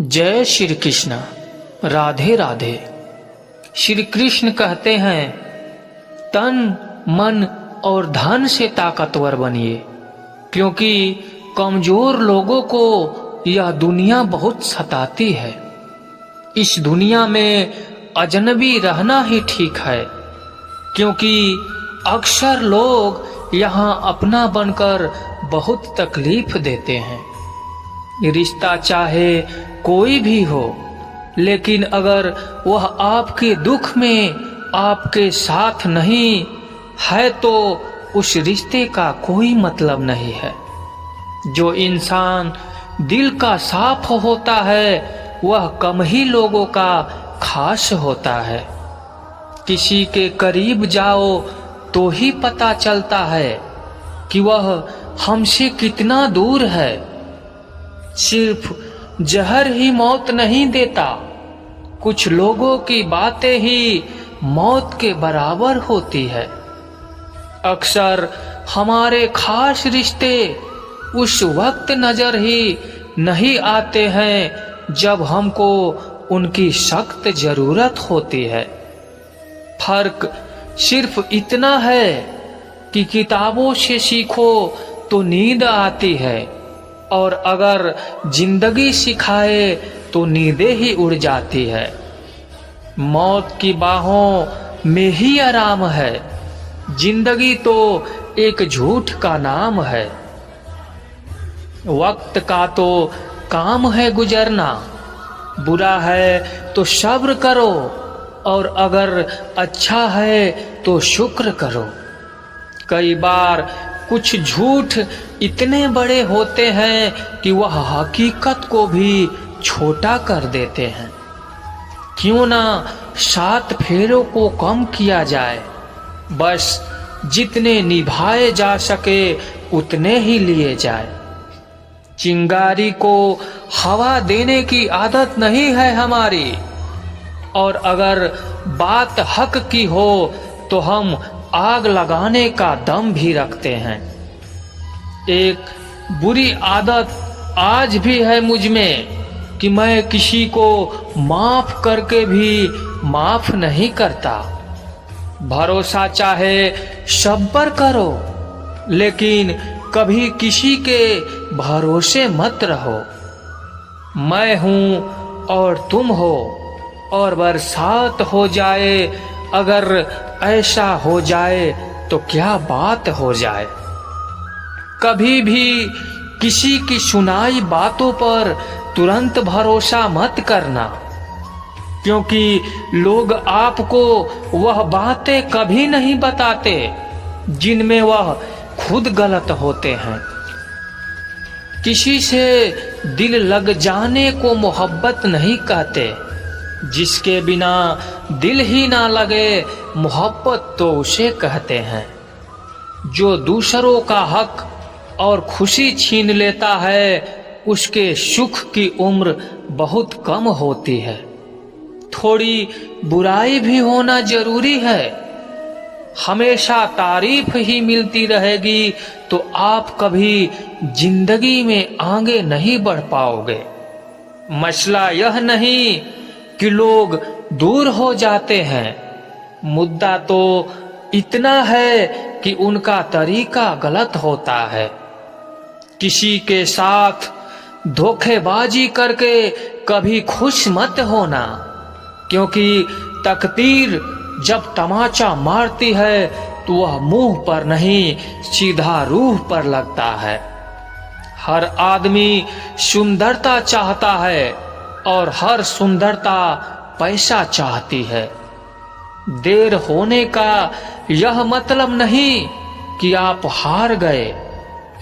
जय श्री कृष्ण। राधे राधे। श्री कृष्ण कहते हैं, तन मन और धन से ताकतवर बनिए, क्योंकि कमजोर लोगों को यह दुनिया बहुत सताती है। इस दुनिया में अजनबी रहना ही ठीक है, क्योंकि अक्सर लोग यहाँ अपना बनकर बहुत तकलीफ देते हैं। रिश्ता चाहे कोई भी हो, लेकिन अगर वह आपके दुख में आपके साथ नहीं है तो उस रिश्ते का कोई मतलब नहीं है। जो इंसान दिल का साफ होता है वह कम ही लोगों का खास होता है। किसी के करीब जाओ तो ही पता चलता है कि वह हमसे कितना दूर है। सिर्फ जहर ही मौत नहीं देता, कुछ लोगों की बातें ही मौत के बराबर होती है। अक्सर हमारे खास रिश्ते उस वक्त नजर ही नहीं आते हैं जब हमको उनकी सख्त जरूरत होती है। फर्क सिर्फ इतना है कि किताबों से सीखो तो नींद आती है, और अगर जिंदगी सिखाए तो नींदें ही उड़ जाती है। मौत की बाहों में ही आराम है, जिंदगी तो एक झूठ का नाम है। वक्त का तो काम है गुजरना, बुरा है तो सब्र करो, और अगर अच्छा है तो शुक्र करो। कई बार कुछ झूठ इतने बड़े होते हैं कि वह हकीकत को भी छोटा कर देते हैं। क्यों ना 7 फेरों को कम किया जाए, बस जितने निभाए जा सके उतने ही लिए जाए। चिंगारी को हवा देने की आदत नहीं है हमारी, और अगर बात हक की हो तो हम आग लगाने का दम भी रखते हैं। एक बुरी आदत आज भी है मुझ में कि मैं किसी को माफ करके भी माफ नहीं करता। भरोसा चाहे सब पर करो, लेकिन कभी किसी के भरोसे मत रहो। मैं हूँ और तुम हो, और बरसात हो जाए, अगर ऐसा हो जाए तो क्या बात हो जाए। कभी भी किसी की सुनाई बातों पर तुरंत भरोसा मत करना, क्योंकि लोग आपको वह बातें कभी नहीं बताते जिनमें वह खुद गलत होते हैं। किसी से दिल लग जाने को मोहब्बत नहीं कहते, जिसके बिना दिल ही ना लगे मोहब्बत तो उसे कहते हैं। जो दूसरों का हक और खुशी छीन लेता है उसके सुख की उम्र बहुत कम होती है। थोड़ी बुराई भी होना जरूरी है। हमेशा तारीफ ही मिलती रहेगी तो आप कभी जिंदगी में आगे नहीं बढ़ पाओगे। मसला यह नहीं कि लोग दूर हो जाते हैं, मुद्दा तो इतना है कि उनका तरीका गलत होता है। किसी के साथ धोखेबाजी करके कभी खुश मत होना, क्योंकि तकदीर जब तमाचा मारती है तो वह मुंह पर नहीं सीधा रूह पर लगता है। हर आदमी सुंदरता चाहता है और हर सुंदरता पैसा चाहती है। देर होने का यह मतलब नहीं कि आप हार गए।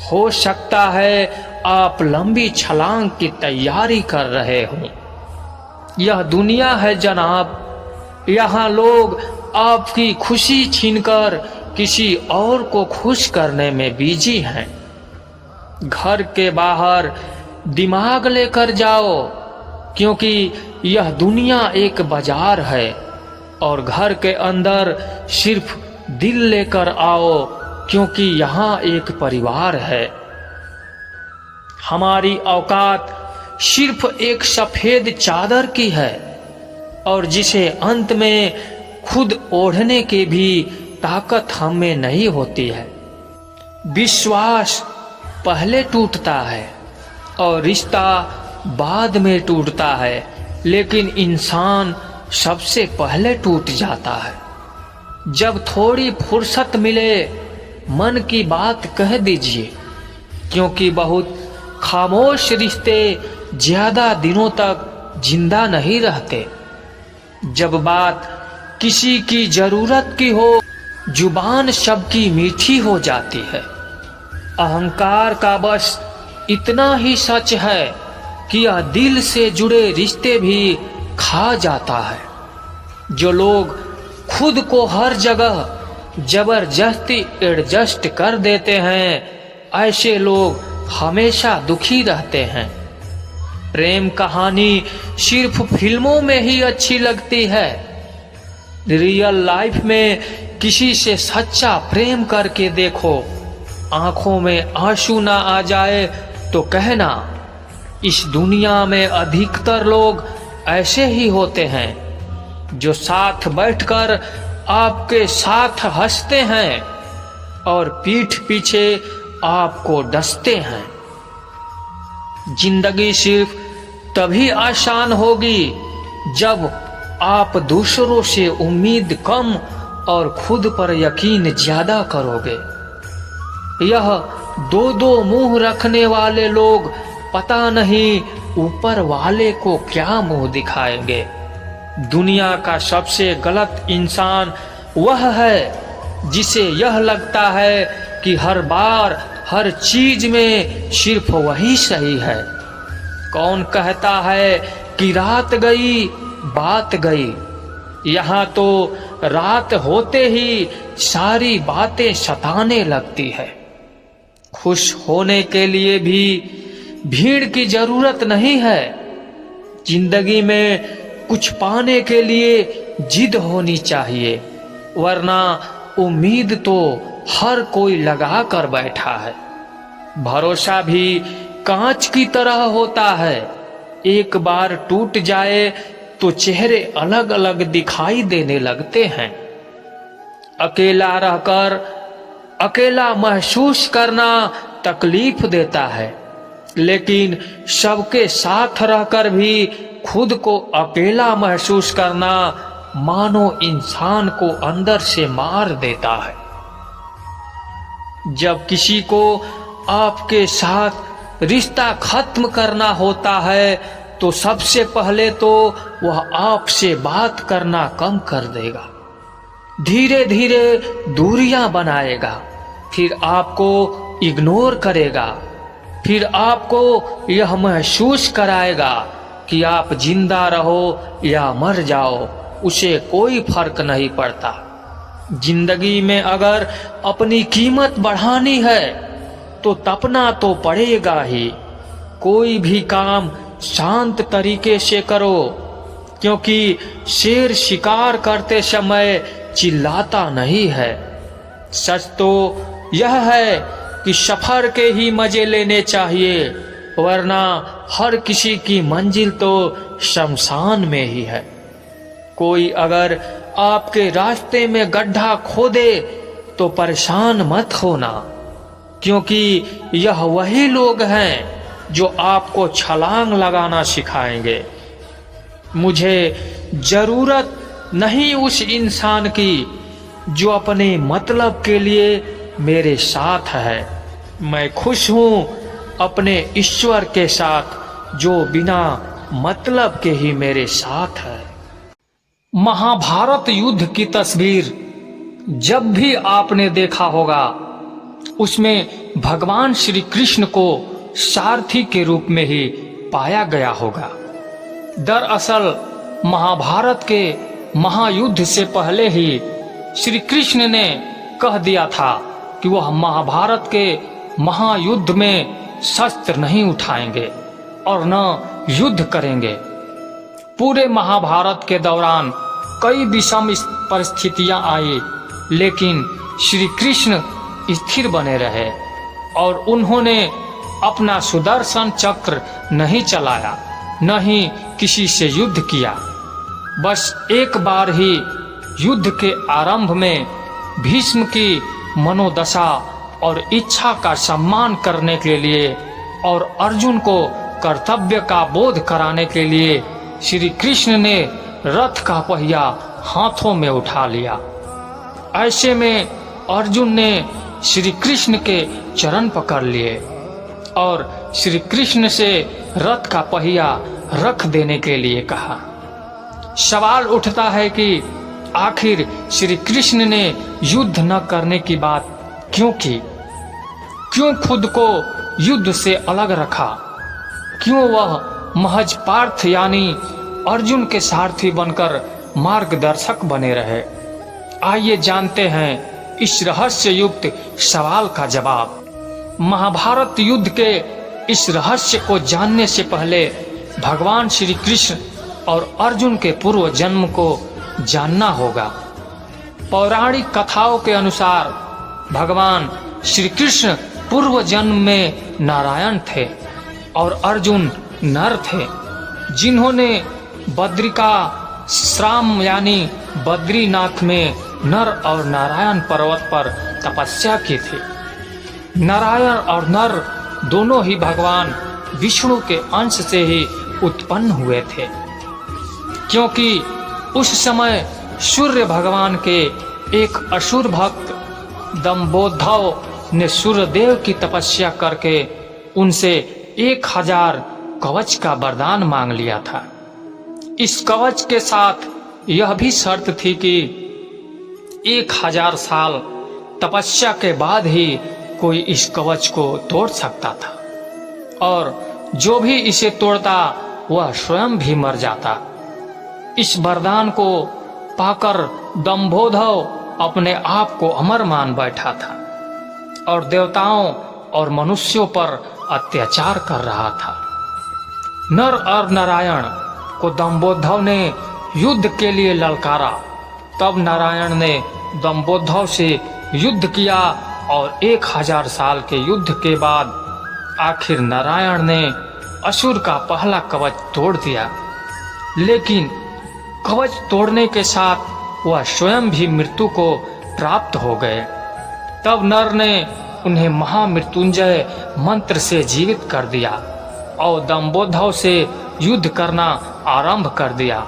हो सकता है आप लंबी छलांग की तैयारी कर रहे हों। यह दुनिया है जनाब, यहाँ लोग आपकी खुशी छीनकर किसी और को खुश करने में बिजी हैं। घर के बाहर दिमाग लेकर जाओ, क्योंकि यह दुनिया एक बाजार है, और घर के अंदर सिर्फ दिल लेकर आओ, क्योंकि यहाँ एक परिवार है। हमारी औकात सिर्फ एक सफेद चादर की है और जिसे अंत में खुद ओढ़ने की भी ताकत हमें नहीं होती है। विश्वास पहले टूटता है और रिश्ता बाद में टूटता है, लेकिन इंसान सबसे पहले टूट जाता है। जब थोड़ी फुर्सत मिले मन की बात कह दीजिए, क्योंकि बहुत खामोश रिश्ते ज्यादा दिनों तक जिंदा नहीं रहते। जब बात किसी की जरूरत की हो, जुबान सबकी मीठी हो जाती है। अहंकार का बस इतना ही सच है कि यह दिल से जुड़े रिश्ते भी खा जाता है। जो लोग खुद को हर जगह जबरदस्ती एडजस्ट कर देते हैं, ऐसे लोग हमेशा दुखी रहते हैं। प्रेम कहानी सिर्फ फिल्मों में ही अच्छी लगती है। रियल लाइफ में किसी से सच्चा प्रेम करके देखो, आंखों में आंसू ना आ जाए तो कहना, इस दुनिया में अधिकतर लोग ऐसे ही होते हैं जो साथ बैठकर आपके साथ हंसते हैं और पीठ पीछे आपको डसते हैं। जिंदगी सिर्फ तभी आसान होगी जब आप दूसरों से उम्मीद कम और खुद पर यकीन ज्यादा करोगे। यह दो दो मुंह रखने वाले लोग पता नहीं ऊपर वाले को क्या मुंह दिखाएंगे। दुनिया का सबसे गलत इंसान वह है जिसे यह लगता है कि हर बार हर चीज में सिर्फ वही सही है। कौन कहता है कि रात गई बात गई? यहाँ तो रात होते ही सारी बातें सताने लगती है। खुश होने के लिए भी भीड़ की जरूरत नहीं है। जिंदगी में कुछ पाने के लिए जिद होनी चाहिए, वरना उम्मीद तो हर कोई लगा कर बैठा है। भरोसा भी कांच की तरह होता है, एक बार टूट जाए तो चेहरे अलग अलग दिखाई देने लगते हैं। अकेला रहकर अकेला महसूस करना तकलीफ देता है, लेकिन सबके साथ रहकर भी खुद को अकेला महसूस करना मानो इंसान को अंदर से मार देता है। जब किसी को आपके साथ रिश्ता खत्म करना होता है तो सबसे पहले तो वह आपसे बात करना कम कर देगा, धीरे धीरे दूरियां बनाएगा, फिर आपको इग्नोर करेगा, फिर आपको यह महसूस कराएगा कि आप जिंदा रहो या मर जाओ, उसे कोई फर्क नहीं पड़ता। जिंदगी में अगर अपनी कीमत बढ़ानी है तो तपना तो पड़ेगा ही। कोई भी काम शांत तरीके से करो, क्योंकि शेर शिकार करते समय चिल्लाता नहीं है। सच तो यह है कि सफर के ही मजे लेने चाहिए, वरना हर किसी की मंजिल तो शमशान में ही है। कोई अगर आपके रास्ते में गड्ढा खोदे तो परेशान मत होना, क्योंकि यह वही लोग हैं जो आपको छलांग लगाना सिखाएंगे। मुझे जरूरत नहीं उस इंसान की जो अपने मतलब के लिए मेरे साथ है। मैं खुश हूँ अपने ईश्वर के साथ जो बिना मतलब के ही मेरे साथ है। महाभारत युद्ध की तस्वीर जब भी आपने देखा होगा, उसमें भगवान श्री कृष्ण को सारथी के रूप में ही पाया गया होगा। दरअसल महाभारत के महायुद्ध से पहले ही श्री कृष्ण ने कह दिया था कि वह महाभारत के महायुद्ध में शस्त्र नहीं उठाएंगे और न युद्ध करेंगे। पूरे महाभारत के दौरान कई विषम परिस्थितियां आई, लेकिन श्री कृष्ण स्थिर बने रहे और उन्होंने अपना सुदर्शन चक्र नहीं चलाया, न ही किसी से युद्ध किया। बस एक बार ही युद्ध के आरंभ में भीष्म की मनोदशा और इच्छा का सम्मान करने के लिए और अर्जुन को कर्तव्य का बोध कराने के लिए श्री कृष्ण ने रथ का पहिया हाथों में उठा लिया। ऐसे में अर्जुन ने श्री कृष्ण के चरण पकड़ लिए और श्री कृष्ण से रथ का पहिया रख देने के लिए कहा। सवाल उठता है कि आखिर श्री कृष्ण ने युद्ध न करने की बात क्यों की? क्यों खुद को युद्ध से अलग रखा? क्यों वह महज पार्थ यानी अर्जुन के सारथी बनकर मार्गदर्शक बने रहे? आइए जानते हैं इस रहस्य युक्त सवाल का जवाब। महाभारत युद्ध के इस रहस्य को जानने से पहले भगवान श्री कृष्ण और अर्जुन के पूर्व जन्म को जानना होगा। पौराणिक कथाओं के अनुसार भगवान श्री कृष्ण पूर्व जन्म में नारायण थे और अर्जुन नर थे, जिन्होंने बद्रिका श्राम यानी बद्रीनाथ में नर और नारायण पर्वत पर तपस्या की थी। नारायण और नर दोनों ही भगवान विष्णु के अंश से ही उत्पन्न हुए थे, क्योंकि उस समय सूर्य भगवान के एक असुर भक्त दंभोधव ने सूर्यदेव की तपस्या करके उनसे 1000 कवच का वरदान मांग लिया था। इस कवच के साथ यह भी शर्त थी कि 1000 साल तपस्या के बाद ही कोई इस कवच को तोड़ सकता था और जो भी इसे तोड़ता वह स्वयं भी मर जाता। इस वरदान को पाकर दंभोधव अपने आप को अमर मान बैठा था और देवताओं और मनुष्यों पर अत्याचार कर रहा था। नर और नारायण को दंभोधव ने युद्ध के लिए ललकारा। तब नारायण ने दंभोधव से युद्ध किया और 1000 साल के युद्ध के बाद आखिर नारायण ने असुर का पहला कवच तोड़ दिया, लेकिन कवच तोड़ने के साथ वह स्वयं भी मृत्यु को प्राप्त हो गए। तब नर ने उन्हें महामृत्युंजय मंत्र से जीवित कर दिया और दंभोधव से युद्ध करना आरंभ कर दिया।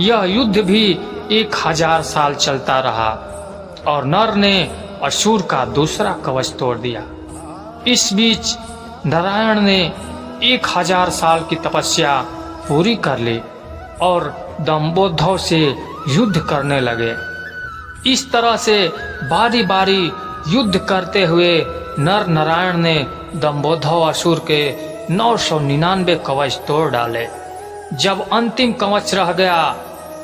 यह युद्ध भी 1000 साल चलता रहा और नर ने असुर का दूसरा कवच तोड़ दिया। इस बीच नारायण ने 1000 साल की तपस्या पूरी कर ली और दंभोधव से युद्ध करने लगे। इस तरह से बारी बारी युद्ध करते हुए नर नारायण ने दंभोधव असुर के 999 कवच तोड़ डाले। जब अंतिम कवच रह गया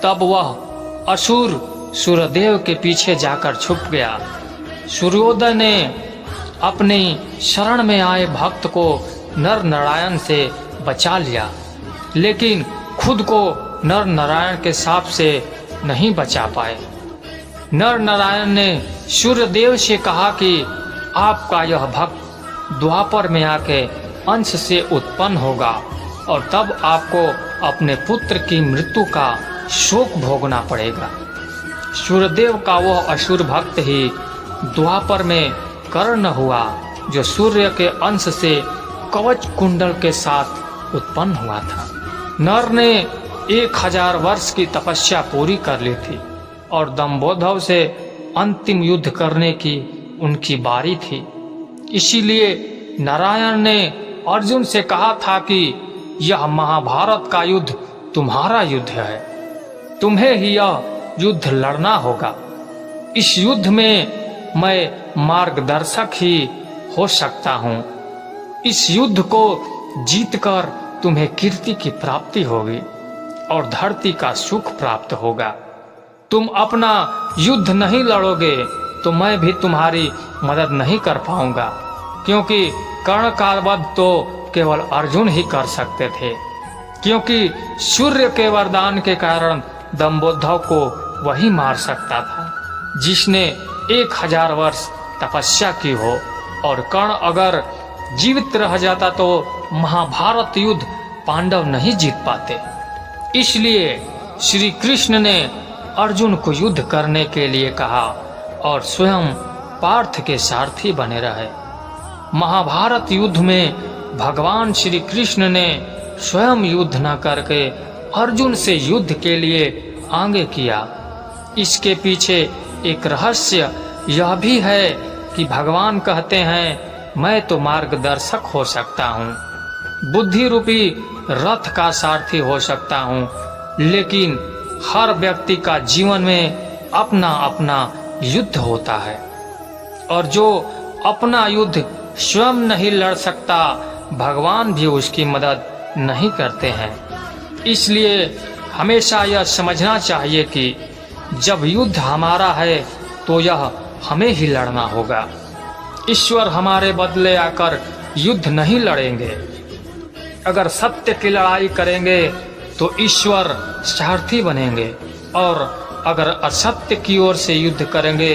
तब वह असुर सूर्यदेव के पीछे जाकर छुप गया। सूर्योदय ने अपनी शरण में आए भक्त को नर नारायण से बचा लिया, लेकिन खुद को नर नारायण के शाप से नहीं बचा पाए। नर नारायण ने सूर्यदेव से कहा कि आपका यह भक्त द्वापर में आके अंश से उत्पन्न होगा और तब आपको अपने पुत्र की मृत्यु का शोक भोगना पड़ेगा। सूर्यदेव का वह असुर भक्त ही द्वापर में कर्ण हुआ, जो सूर्य के अंश से कवच कुंडल के साथ उत्पन्न हुआ था। नर ने 1000 वर्ष की तपस्या पूरी कर ली थी और दंभोधव से अंतिम युद्ध करने की उनकी बारी थी। इसीलिए नारायण ने अर्जुन से कहा था कि यह महाभारत का युद्ध तुम्हारा युद्ध है, तुम्हें ही यह युद्ध लड़ना होगा। इस युद्ध में मैं मार्गदर्शक ही हो सकता हूँ। इस युद्ध को जीतकर तुम्हें कीर्ति की प्राप्ति होगी और धरती का सुख प्राप्त होगा। तुम अपना युद्ध नहीं लड़ोगे तो मैं भी तुम्हारी मदद नहीं कर पाऊंगा, क्योंकि कर्ण का वध तो केवल अर्जुन ही कर सकते थे, क्योंकि सूर्य के वरदान के कारण दंभोधव को वही मार सकता था जिसने 1000 वर्ष तपस्या की हो, और कर्ण अगर जीवित रह जाता तो महाभारत युद्ध पांडव नहीं जीत पाते। इसलिए श्री कृष्ण ने अर्जुन को युद्ध करने के लिए कहा और स्वयं पार्थ के सारथी बने रहे। महाभारत युद्ध में भगवान श्री कृष्ण ने स्वयं युद्ध न करके अर्जुन से युद्ध के लिए आगे किया। इसके पीछे एक रहस्य यह भी है कि भगवान कहते हैं मैं तो मार्गदर्शक हो सकता हूँ, बुद्धि रूपी रथ का सारथी हो सकता हूँ, लेकिन हर व्यक्ति का जीवन में अपना अपना युद्ध होता है और जो अपना युद्ध स्वयं नहीं लड़ सकता भगवान भी उसकी मदद नहीं करते हैं। इसलिए हमेशा यह समझना चाहिए कि जब युद्ध हमारा है तो यह हमें ही लड़ना होगा। ईश्वर हमारे बदले आकर युद्ध नहीं लड़ेंगे। अगर सत्य की लड़ाई करेंगे तो ईश्वर सारथी बनेंगे और अगर असत्य की ओर से युद्ध करेंगे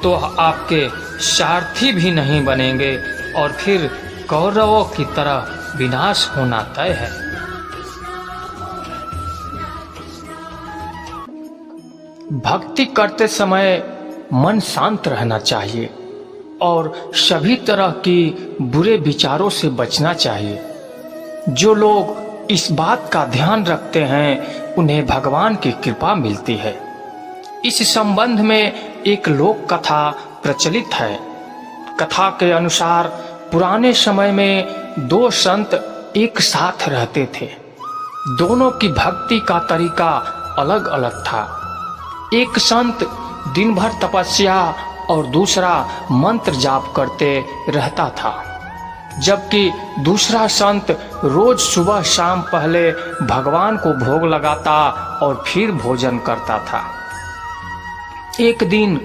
तो आपके सारथी भी नहीं बनेंगे और फिर कौरवों की तरह विनाश होना तय है। भक्ति करते समय मन शांत रहना चाहिए और सभी तरह की बुरे विचारों से बचना चाहिए। जो लोग इस बात का ध्यान रखते हैं उन्हें भगवान की कृपा मिलती है। इस संबंध में एक लोक कथा प्रचलित है। कथा के अनुसार पुराने समय में दो संत एक साथ रहते थे। दोनों की भक्ति का तरीका अलग अलग था। एक संत दिन भर तपस्या और दूसरा मंत्र जाप करते रहता था, जबकि दूसरा संत रोज सुबह शाम पहले भगवान को भोग लगाता और फिर भोजन करता था। एक दिन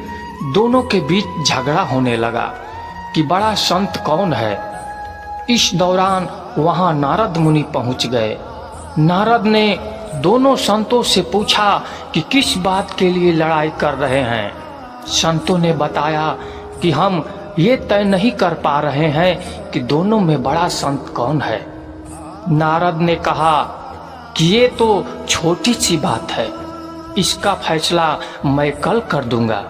दोनों के बीच झगड़ा होने लगा कि बड़ा संत कौन है। इस दौरान वहां नारद मुनि पहुंच गए। नारद ने दोनों संतों से पूछा कि किस बात के लिए लड़ाई कर रहे हैं। संतों ने बताया कि हम ये तय नहीं कर पा रहे हैं कि दोनों में बड़ा संत कौन है। नारद ने कहा कि ये तो छोटी सी बात है, इसका फैसला मैं कल कर दूंगा।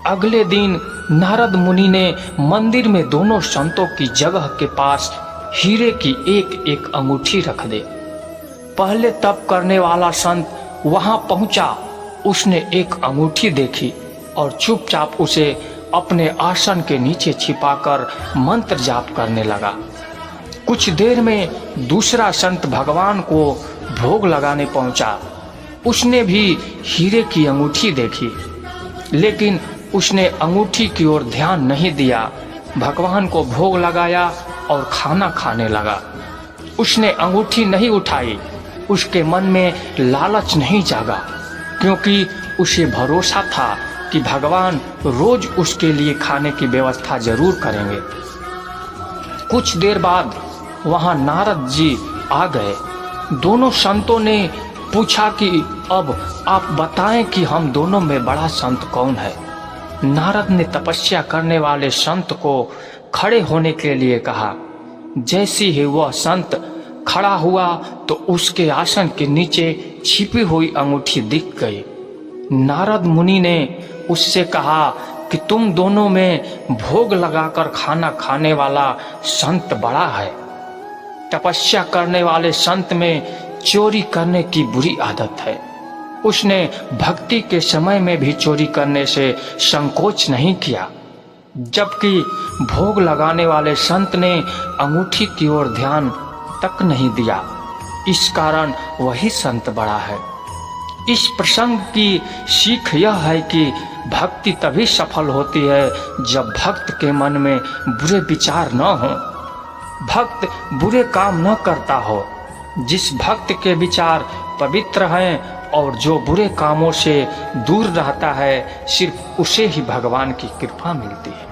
अगले दिन नारद मुनि ने मंदिर में दोनों संतों की जगह के पास हीरे की एक एक अंगूठी रख दे। पहले तप करने वाला संत वहां पहुंचा। उसने एक अंगूठी देखी और चुपचाप उसे अपने आसन के नीचे छिपाकर मंत्र जाप करने लगा। कुछ देर में दूसरा संत भगवान को भोग लगाने पहुंचा। उसने भी हीरे की अंगूठी देखी, लेकिन उसने अंगूठी की ओर ध्यान नहीं दिया। भगवान को भोग लगाया और खाना खाने लगा। उसने अंगूठी नहीं उठाई। उसके मन में लालच नहीं जागा, क्योंकि उसे भरोसा था कि भगवान रोज उसके लिए खाने की व्यवस्था जरूर करेंगे। कुछ देर बाद वहां नारद जी आ गए। दोनों संतों ने पूछा कि अब आप बताएं कि हम दोनों में बड़ा संत कौन है। नारद ने तपस्या करने वाले संत को खड़े होने के लिए कहा। जैसे ही वह संत खड़ा हुआ तो उसके आसन के नीचे छिपी हुई अंगूठी दिख गई। नारद मुनि ने उससे कहा कि तुम दोनों में भोग लगाकर खाना खाने वाला संत बड़ा है। तपस्या करने वाले संत में चोरी करने की बुरी आदत है। उसने भक्ति के समय में भी चोरी करने से संकोच नहीं किया, जबकि भोग लगाने वाले संत ने अंगूठी की ओर ध्यान तक नहीं दिया। इस कारण वही संत बड़ा है। इस प्रसंग की सीख यह है कि भक्ति तभी सफल होती है जब भक्त के मन में बुरे विचार न हो, भक्त बुरे काम न करता हो। जिस भक्त के विचार पवित्र हैं और जो बुरे कामों से दूर रहता है, सिर्फ उसे ही भगवान की कृपा मिलती है।